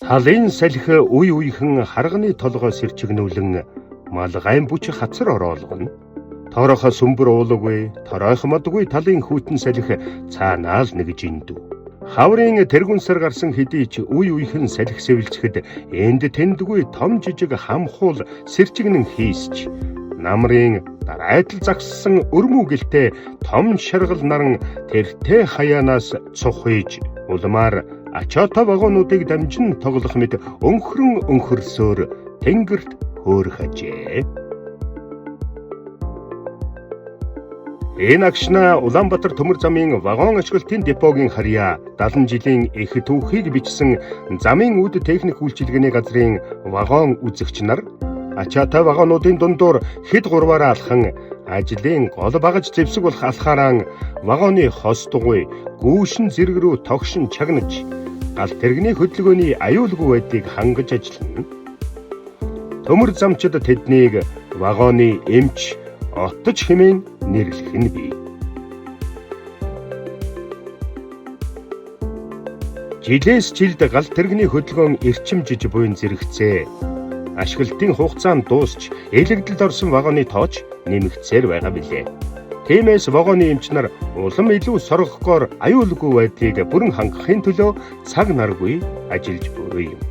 Талын салхи үе үехэн харганы толгой сэрчигнүүлэн мал гайн бүч хацар ороолгоно. Тоорохо сүмбэр уулгүй, торойхмодгүй талын хүйтэн салхи цаанаал нэгж индүү. Хаврын тэргүнсэр гарсан хэдий ч үе үехэн салхи сэвэлцэхэд энд тэндгүй том жижиг хамхуул сэрчигнэн хийсч намрын дарайтал загссан өрмөглөлтэй том шаргал наран тэртээ хаяанаас цухиж улмаар ачаата вагонуудыг дамжин тоглох мэт өнхрөн тэнгэрт хөөрөх ажээ. Энэ агшна Улаанбаатар төмөр замын вагон ашиглалтын депогийн харьяа 70 жилийн их түүхийг бичсэн замын үд техник үйлчилгээний газрын вагон үзэгч нар ачаата вагонуудын дундуур хэд гурваараа алхан ажлын гол багаж зэвсэг болох алхаараа вагоны хос дугуй гүүшин зэрэг рүү тогшин чагнаж гал тэрэгний хөдөлгөөний аюулгүй байдлыг хангаж ажиллана. Төмөр замчид тэднийг вагоны эмч оттож хэмээн нэрлэх нь бий. Жилээс жилд гал тэрэгний хөдөлгөөн эрчимжиж буйн зэрэгцээ. Ашиглалтын хугацаанд дуусч элэгдэлд орсон вагоны тооч нэмэгдсээр байгаа билээ. Тиймээс вагоны эмч нар улам илүү соргохгоор аюулгүй байдлыг бүрэн хангахын төлөө цаг наргүй ажиллаж буй юм.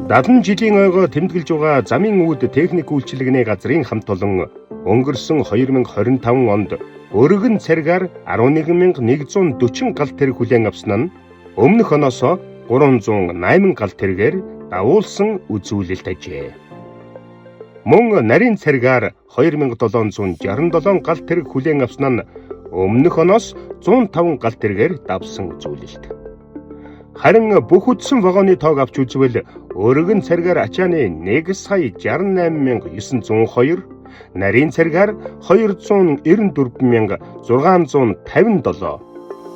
Дадан жилийн ойгоо тэмдэглэж байгаа замын үд техник үйлчилгээний газрын хамт олон өнгөрсөн 2025 онд өргөн царгаар 11,140 гал тэрэг хүлээн авсан нь өмнөх оноос 308 гал тэргээр давуулсан үзүүлэлт ажээ. Мөн нарийн царгаар 2767 гал тэрэг хүлээн авсан нь өмнөх оноос 105 гал тэргээр давсан үзүүлэлт. Харин бүх үдсэн вагоны тоог авч үзвэл өргөн царгаар ачааны 1,68,902, нарийн царгаар 294,657,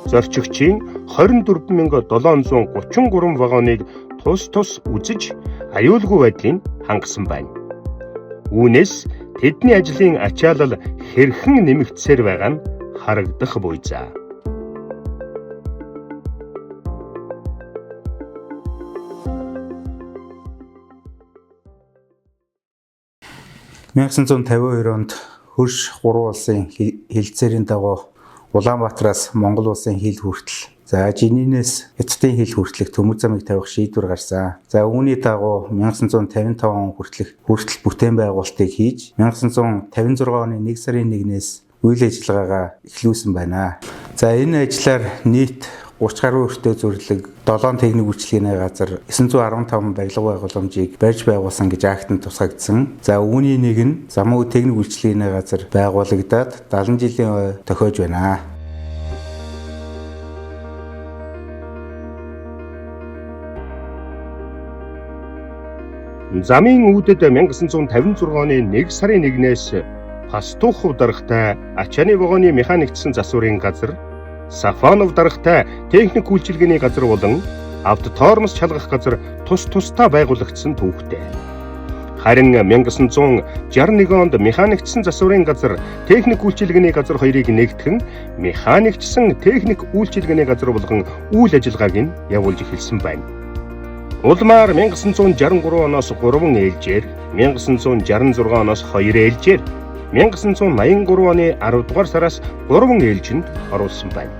зорчигчийн 24,733 вагоныг тус үзэж аюулгүй байдлыг хангасан байна. Үүнээс тэдний ажлын ачаалал хэрхэн нэмэгдсээр байгаа нь харагдах буй за. 1952 онд хөрш 3 улсын хилцээрийн дагуу Улаанбаатараас Монгол улсын хил хүртэл жининээс Хятадын хил хүртэлх төмөр замыг тавих шийдвэр гарсан. Үүний дагуу 1955 он хүртэл бүтээн байгуулалтыг хийж 1956 оны 1 сарын 1-ээс үйл ажиллагаагаа эхлүүлсэн байна. Энэ ажлаар нийт 30 гаруй өртөө зөвлөг 7 техник үйлчилгээний газар 915 барилга байгууламжийг барьж байгуулсан гэж актанд тусгагдсан. Үүний нэг нь замын техник үйлчилгээний газар байгуулагдаад 70 жилийн тохиож байна. Замын үүдэд 1956 оны 1 сарын 1-ээс Пастухов дарагтай ачааны вагоны механикчсан засварын газар, Сафонов дарагтай техник үйлчилгээний газар болон авто тоормос чалгах газар тусдаа байгуулагдсан түүхтэй. Харин 1961 онд механикчсан засварын газар, техник үйлчилгээний газар хоёрыг нэгтгэн механикчсан техник үйлчилгээний газар болгон үйл ажиллагааг нь явуулж эхэлсэн байна. Улмаар 1963 оноос 3 ээлжээр, 1966 оноос 2 ээлжээр, 1983 оны 10 дугаар сараас 3 ээлжинд оруулсан байна.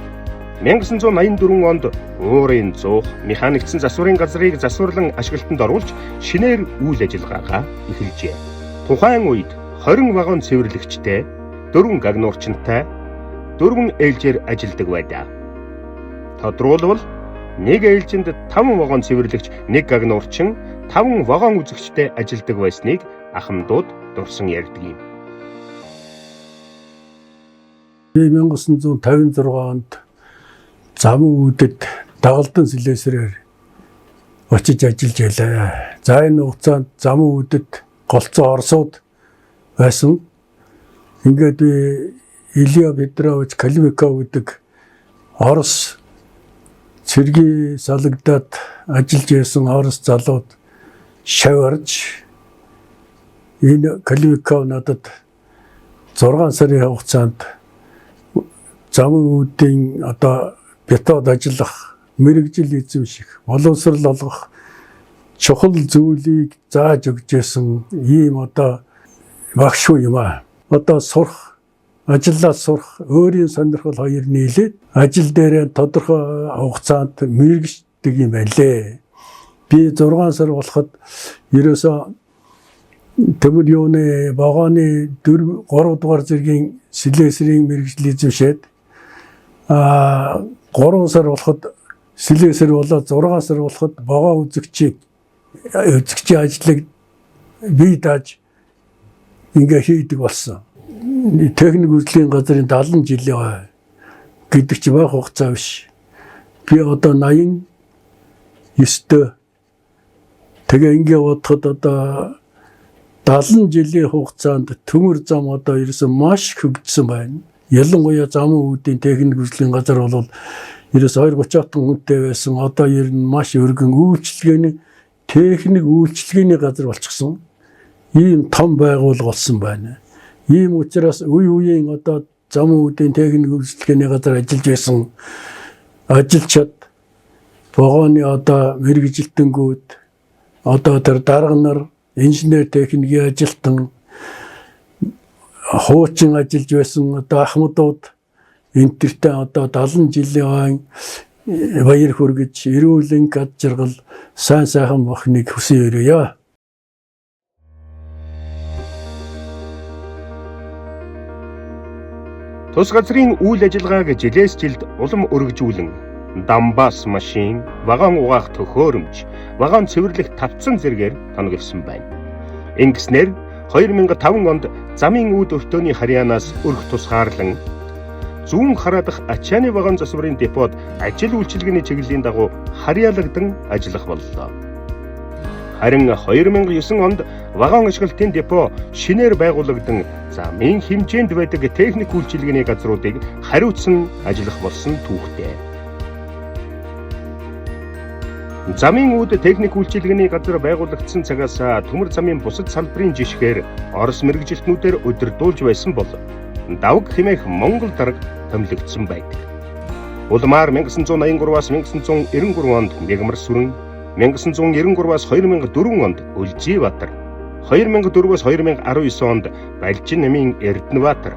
1984 онд уурын зуух механикчсан засварын газрыг засварлан ашиглалтанд оруулж шинээр үйл ажиллагаагаа эхэлжээ. Тухайн үед 20 вагон цэвэрлэгчтэй, 4 гагнуурчинтай, 4 ээлжээр ажилладаг байлаа. Тодруулбал 1 ээлжинд 5 вагон цэвэрлэгч, 1 гагнуурчин, 5 вагон үзэгчтэй ажилладаг байсныг ахмадууд дурсан ярьдаг юм. 1956 онд замын үүдэд дагалдан слесарээр очиж ажиллаж байлаа. Энэ хугацаанд замын үүдэд голцоо орсууд байсан. Ингээд би Илья Петрович Калимиков гэдэг Орос цэргийн салагдаад ажиллаж байсан Орос залууд шаварж энэ Калимиков надад 6 сарын хугацаанд замын үүдийн одоо метод ажиллах, мэрэгжил эзэмших, боловсрол олгох чухал зүйлийг зааж өгчээсэн ийм одоо багшгүй юм аа. Одоо сурах, ажиллаад сурах, өөрийн сонирхол хоёр нийлээд ажил дээр тодорхой хугацаанд мэрэгждэг юм байлээ. Би 6 сар болоход ерөөсөө төмөр юуны вагоны 3 дугаар зэргийн слесарийн мэрэгжил эзэмшээд 3 сар болоход слесар болоод 6 сар болоход вагон үзэгчийн ажлыг бие дааж ингээ хийдэг болсон. Техник үзлийн газрын 70 жилийн гэдэг чи бага хугацаа биш. Би одоо 89-т тэгээ ингээ бодоход одоо 70 жилийн хугацаанд төмөр зам одоо ерөөсөн маш хөгжсөн байна. Ялангуяа замын үүдийн техник үзлийн газар бол ерөөс 230 хатан хүнтэй байсан. Одоо ер нь маш өргөн үйлчлэгээний техник үйлчлэгээний газар болчихсон. Ийм том байгууллага болсон байна. Ийм учраас үе үеийн одоо замын үүдийн техник үйлчлэгээний газар ажиллаж байсан ажилчид вагоны одоо мэргэжилтэнгүүд одоо тэр дарга нар инженер техникийн ажилтан хуучин ажиллаж байсан одоо ахмадууд энтертэй одоо 70 жилийн баяр хүргэж эрүүлэн ад жаргал сайн сайхан бохныг хүсэн өрөөё. Тус газрын үйл ажиллагааг жилээс жилд улам өргөжүүлэн дамбаас машин, вагон угаах төхөөрөмж, вагон цэвэрлэх тавцсан зэргээр тоногдсон байна. Ингэснээр 2005 онд замын үүд өртөөний харьяанаас өрх тусгаарлан зүүн хараадах ачааны вагон засварын депод ажил үйлчилгээний чиглэлийн дагуу харьяалагдсан ажиллах боллоо. Харин 2009 онд вагон ашиглалтын депо шинээр байгуулагдсан замын хэмжээнд байдаг техник үйлчилгээний газруудыг хариуцсан ажиллах болсон түүхтэй. Замын үүд техник үйлчилгээний газар байгуулагдсан цагаас төмөр замын бусад салбарын жишгээр Орос мэргэжилтнүүдээр удирдуулж байсан бол давг хэмээх Монгол дарга томилогдсон байдаг. Улмаар 1983-аас 1993 онд Мягмар сүрэн, 1993-аас 2004 онд Үлжибаатар, 2004-өөс 2019 онд Балжин намын Эрдэнэбаатар,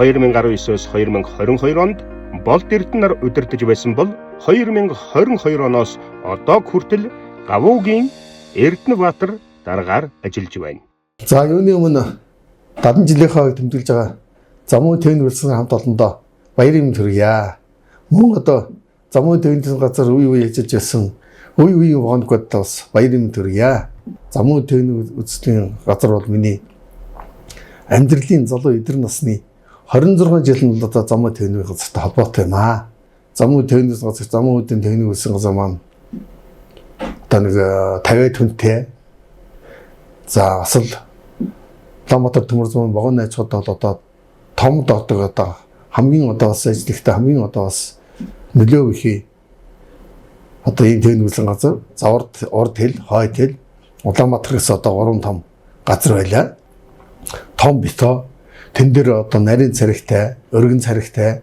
2019-өөс 2022 онд Болд Эрдэнэр удирдах байсан бол 2022 оноос одоо хүртэл Гавуугийн Эрдэнэбаатар даргаар ажиллаж байна. За юуны өмнө 70 жилийнхаа тэмдэглэж байгаа замун техник улсын хамт олондоо баяр юм төргийа. Мөн одоо замун техник газар үе үе ажиллаж байсан үе үеийн вагонкод бас баяр юм төргийа. Замун техник улсын газар бол миний амьдралын залуу эдэр насны 26 жил нь одоо замун техник газартай холбоотой юм аа. Замун техник газар замун үүдийн техник улсын газар маань одоо нэг 50 хүнтэй. За асал Улаанбаатар төмөр замын вагон найзууд бол одоо том доодог одоо хамгийн одоо бас ажиллахтай хамгийн одоо бас нөлөө өгье. Одоо ийм техник улсын газар завард урд хэл, хойд хэл Улаанбаатараас одоо 3 том газар байлаа. Том битоо тэн дээр одоо нарийн царигтай, өргөн царигтай.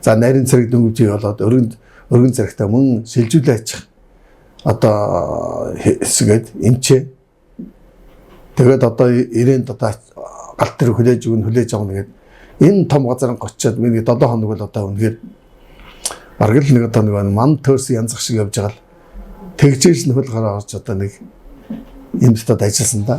За нарийн цариг дөнгөж болоод өргөн царигтай мөн шилжүүлээ ачих одоо хэсгээд эмчээ. Тэгээд одоо ирээнд одоо галт дээр хүлээж авна гэдэг. Энэ том газар гочоод миний 7 хоног бол одоо үнэхээр бараг л нэг одоо нэг ман төрс янзах шиг явж байгаа л тэгжээс нь хөл гараа орж одоо нэг юм дотоод ажилласан да.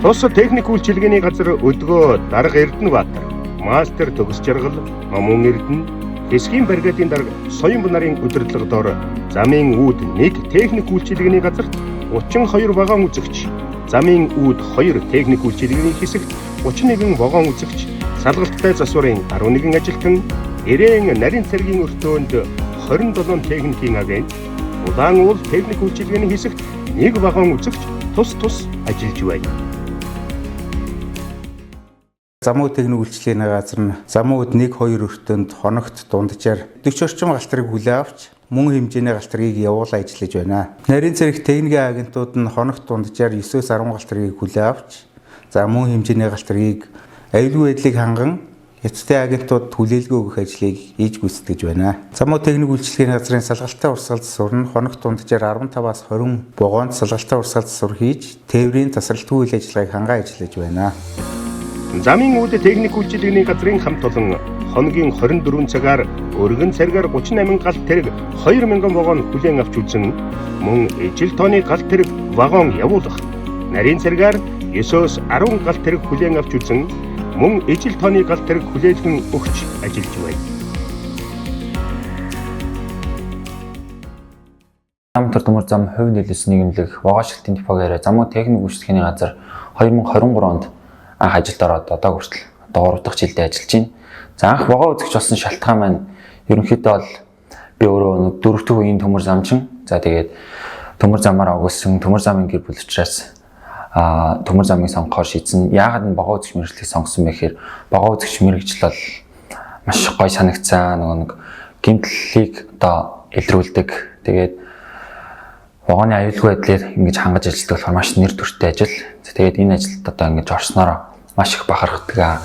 Тус техник үйлчилгээний газар өдгөө дарга Эрдэнэбаатар, мастер төгс жаргал, Мамун Эрдэнэ, хэсгийн бригадын дарга Соён нарын удирдлагадор замын үүд 1 техник үйлчилгээний газарт 32 вагон үзэгч, замын үүд 2 техник үйлчилгээний хэсэгт 31 вагон үзэгч, салгалттай засварын 11 ажилтан, эрээн нарийн цэргийн өртөөнд 27 техникийн агент, удаан уул техник үйлчилгээний хэсэгт 1 вагон үзэгч тус ажиллаж байна. Замын техник үйлчилгээний газар нь замын үүд 1-2 өртөнд хоногт дунджаар 40 орчим галтрыг хүлээ авч мөн хэмжээний галтрыг явуулан ажиллаж байна. Нарийн цэрэг техникийн агентууд нь хоногт дунджаар 9-10 галтрыг хүлээ авч за мөн хэмжээний галтрыг аюулгүй байдлыг ханган Яцтай агентууд хүлээлгээ өгөх ажлыг хийж гүйцэтгэж байна. Замуу техник үйлчилгээний газрын салгалтын урсгал засвар нь хоног дунджаар 15-аас 20 вагонд салгалтын урсгал засвар хийж, тээврийн тасралтгүй үйл ажиллагааг хангаа ажиллаж байна. Замын үүд техник үйлчилгээний газрын хамт олон хоногийн 24 цагаар өргөн царгаар 38 галт тэрэг 2000 вагон хүлээн авч үзэн мөн ижил тооны галт тэрэг вагон явуулах, нарийн царгаар 9-өөс 10 галт тэрэг хүлээн авч үзэн мөн ижил тооны галт тэрэг хүлээлгэн өгч ажиллаж байна. Улаанбаатар төмөр зам хувь нээлтс нийгэмлэг вагон ашиглалтын депогоор замуу техник үйлчилгээний газар 2023 онд анх ажилд ороод одоо хүртэл 3 дахь жилдээ ажиллаж байна. За анх вагон үзэгч болсон шалтгаан маань ерөнхийдөө бол би өөрөө 4 дахь үеийн төмөр замчин. За тэгээд төмөр замаар огсон төмөр замын гэр бүл учраас төмөр замыг сонгохоор шийдсэн. Яагаад нь вагон үзэгч мэргэжлийг сонгосон бэ гэхээр вагон үзэгч мэргэжил бол маш гоё санагцсан нэг гэмтлэлийг одоо илрүүлдэг. Тэгээд вагоны аюулгүй байдлыг ингэж хангаж ажилладаг болохоор маш нэр төртэй ажил. Тэгээд энэ ажилд одоо ингэж орсноор маш их бахархдаг.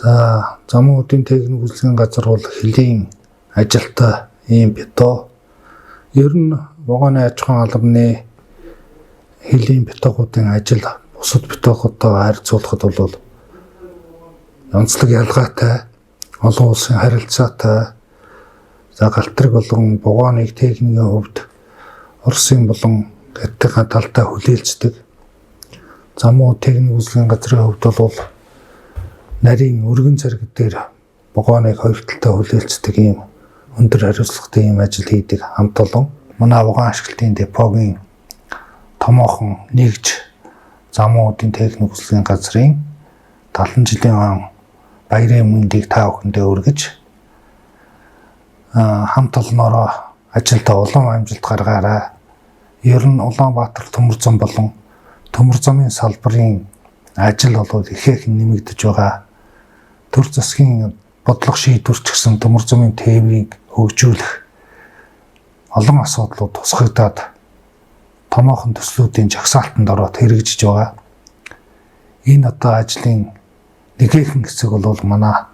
За, замуудын техник үйлчилгээний газар бол хөлийн ажилтай ийм бето. Ер нь вагоны аж ахуйн албаны хөлийн бетогуудын ажил бусад бетогуудтой харьцуулахад бол онцлог ялгаатай, олон улсын харилцаатай. За галтрэг болон вагоныг техникийн хувьд Оросын болон гэдгийн талтай хүлээлцдэг. Замуу техник үйлчилгээний газрын хувьд бол нарийн өргөн царг дээр вагоныг хоёр талтай хүлээлцдэг ийм өндөр хариуцлагатай ийм ажил хийдэг хамт олон манай вагон ашиглалтын депогийн томоохон нэгж замуудын техник үйлчилгээний газрын 70 жилийн баярын мэндийг та бүхэндээ өргөж хамт олноороо ажилдаа улам амжилт гаргаарай. Ер нь Улаанбаатар төмөр зам болон төмөр замын салбарын ажил болоод ихээхэн нэмэгдэж байгаа. Төр засгийн бодлого шийдвэрч гэсэн төмөр замын тээврийг хөгжүүлэх олон асуудлууд тусгагдаад томоохон төслүүдийн жагсаалтанд ороод хэрэгжиж байгаа. Энэ одоо ажлын нэгэн хэсэг бол манай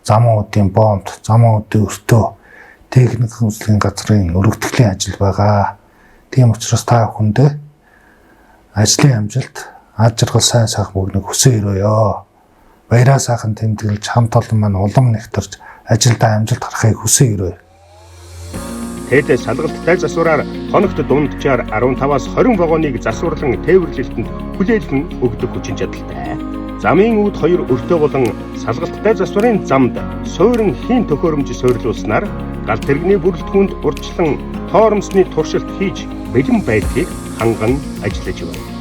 замуудын боомт, замуудын өртөө техник үйлчилгээний газрын өргөдөгчлийн ажил байгаа. Тийм учраас та бүхэндээ ажлын амжилт, аж аргал сайн сайхан бүгнийг хүсэн өрөөё. Баяраа сайхан тэмдэглэж хамт олон маань улам нэгтэрч ажилдаа амжилт харахыг хүсэн өрөөё. Тэд салгалттай засвараар хоногт дунджаар 15-аас 20 вагоныг засварлан тээвэрлэлтэнд хүлээлгэн өгдөг хүчин чадалтай. Замын үүд 2 өртөө болон салгалттай засварын замд суурин хийн төхөөрөмж суйрлуулснаар гал тэрэгний бүрэлдэхүүнд урьдчилан тоормсны туршилт хийж бэлэн байдлыг ханган ажиллаж байна.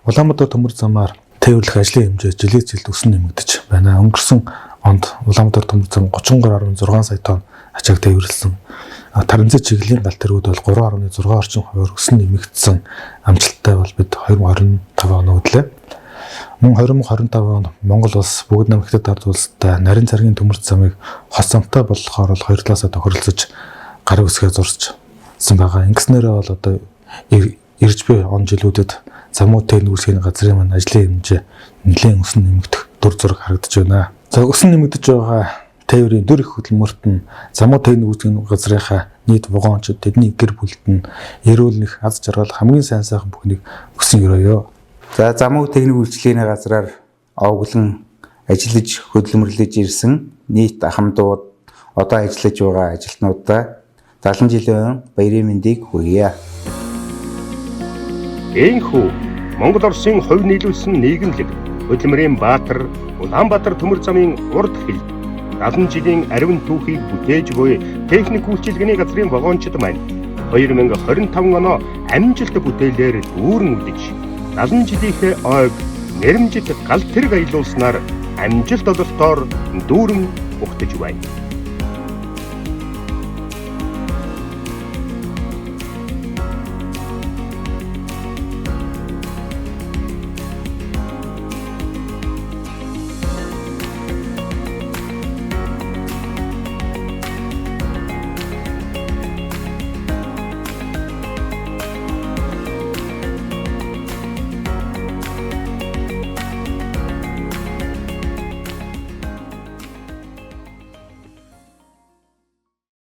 Улаанбаатар төмөр замаар тээвэрлэх ажлын хэмжээ жилийн жилд өсөн нэмэгдэж байна. Өнгөрсөн онд Улаанбаатар төмөр зам 33.6 сая тонн ачааг тээвэрлсэн. Таранзын чиглэлийн гал тэргүүд бол 3.6 орчим хувиар өсөн нэмэгдсэн амжилттай бол бид 2025 он хөдлөө. Мөн 2025 он Монгол улс бүгд намхтад ард улстай нарийн царгийн төмөр замыг хос замтай болгохоор бол хоёр талаасаа тохиролцож гар үсгээ зурсан байгаа. Ингэснээрээ бол одоо ирж буй он жилүүдэд замуу техник үйлчилгээний газрын маань ажлын хэмжээ нэлээд өсөн нэмэгдэх дүр зураг харагдаж байна. За өсөн нэмэгдэж байгаа тээврийн дүр их хөдөлмөрт нь замуу техник үйлчилгээний газрынхаа нийт вагончид тэдний гэр бүлд нь эрүүл нэх аз жаргал хамгийн сайн сайхан бүхнийг өсөн өрөөё. За замуу техник үйлчилгээний газраар овоглон ажиллаж хөдөлмөрлөж ирсэн нийт ахмадууд одоо ажиллаж байгаа ажилтнуудаа 70 жилийн баярын мэндийг хүргье. Энэхүү Монгол Оросын хувь нийлүүлсэн нийгэмлэг хөдөлмөрийн Баатар Улаанбаатар төмөр замын урд хил 70 жилийн ариун түүхийг бүтээж буй техник үйлчилгээний газрын вагончид маань 2025 оноо амжилт бүтээлээр дүүрэн үлдэж 70 жилийнхээ ойг нэрмжит гал тэрэг аялуулснаар амжилт ололтоор дүүрэн ухтаж байна.